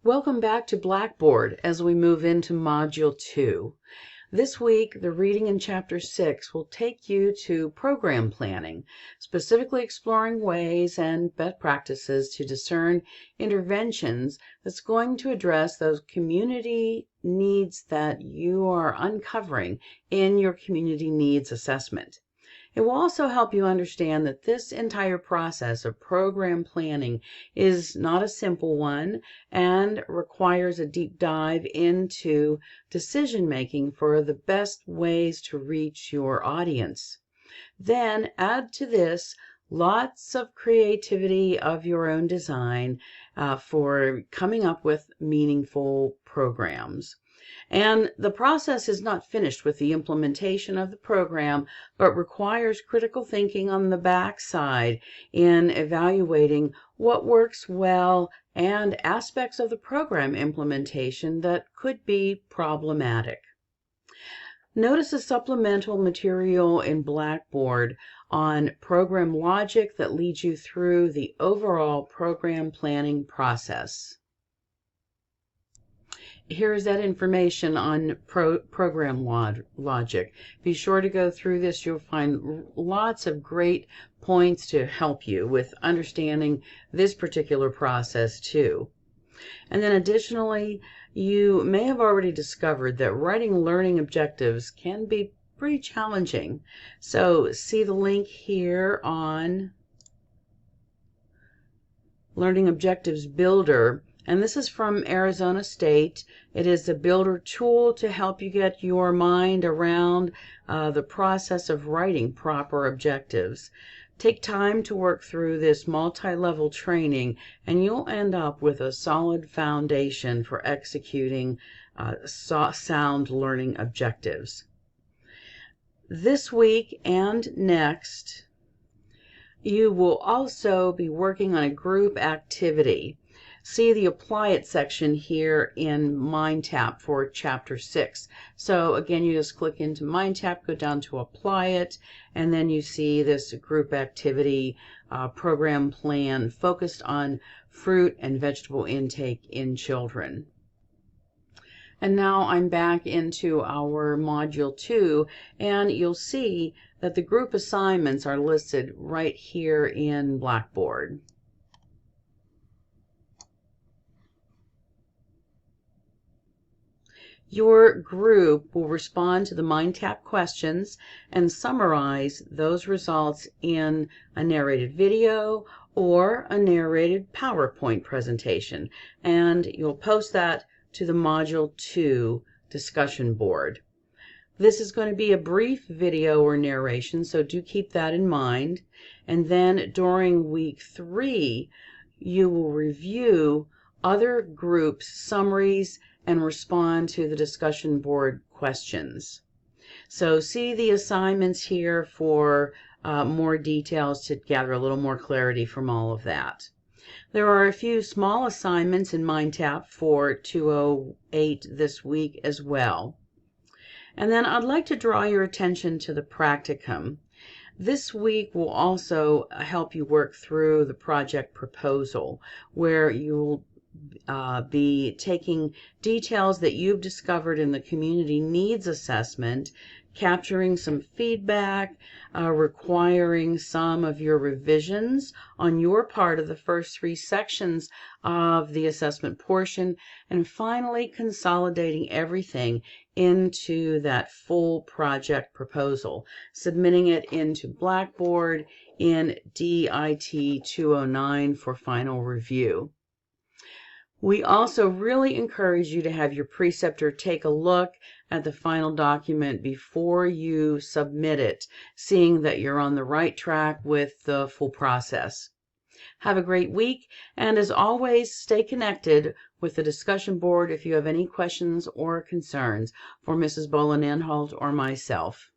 Welcome back to Blackboard as we move into Module 2. This week, the reading in Chapter 6 will take you to program planning, specifically exploring ways and best practices to discern interventions that's going to address those community needs that you are uncovering in your community needs assessment. It will also help you understand that this entire process of program planning is not a simple one and requires a deep dive into decision making for the best ways to reach your audience. Then add to this lots of creativity of your own design for coming up with meaningful programs. And the process is not finished with the implementation of the program, but requires critical thinking on the backside in evaluating what works well and aspects of the program implementation that could be problematic. Notice a supplemental material in Blackboard on program logic that leads you through the overall program planning process. Here's that information on program logic. Be sure to go through this. You'll find lots of great points to help you with understanding this particular process too. And then additionally, you may have already discovered that writing learning objectives can be pretty challenging. So see the link here on Learning Objectives Builder. And this is from Arizona State. It is a builder tool to help you get your mind around the process of writing proper objectives. Take time to work through this multi-level training and you'll end up with a solid foundation for executing sound learning objectives. This week and next, you will also be working on a group activity. See the Apply It section here in MindTap for Chapter 6. So again, you just click into MindTap, go down to Apply It, and then you see this group activity program plan focused on fruit and vegetable intake in children. And now I'm back into our Module 2, and you'll see that the group assignments are listed right here in Blackboard. Your group will respond to the MindTap questions and summarize those results in a narrated video or a narrated PowerPoint presentation, and you'll post that to the Module 2 discussion board. This is going to be a brief video or narration, so do keep that in mind. And then during week 3, you will review other groups' summaries and respond to the discussion board questions. So see the assignments here for more details to gather a little more clarity from all of that. There are a few small assignments in MindTap for 208 this week as well. And then I'd like to draw your attention to the practicum. This week will also help you work through the project proposal, where you'll be taking details that you've discovered in the community needs assessment, capturing some feedback, requiring some of your revisions on your part of the first 3 sections of the assessment portion, and finally consolidating everything into that full project proposal, submitting it into Blackboard in DIT 209 for final review. We also really encourage you to have your preceptor take a look at the final document before you submit it, seeing that you're on the right track with the full process. Have a great week, and as always, stay connected with the discussion board if you have any questions or concerns for Mrs. Boland-Anhalt or myself.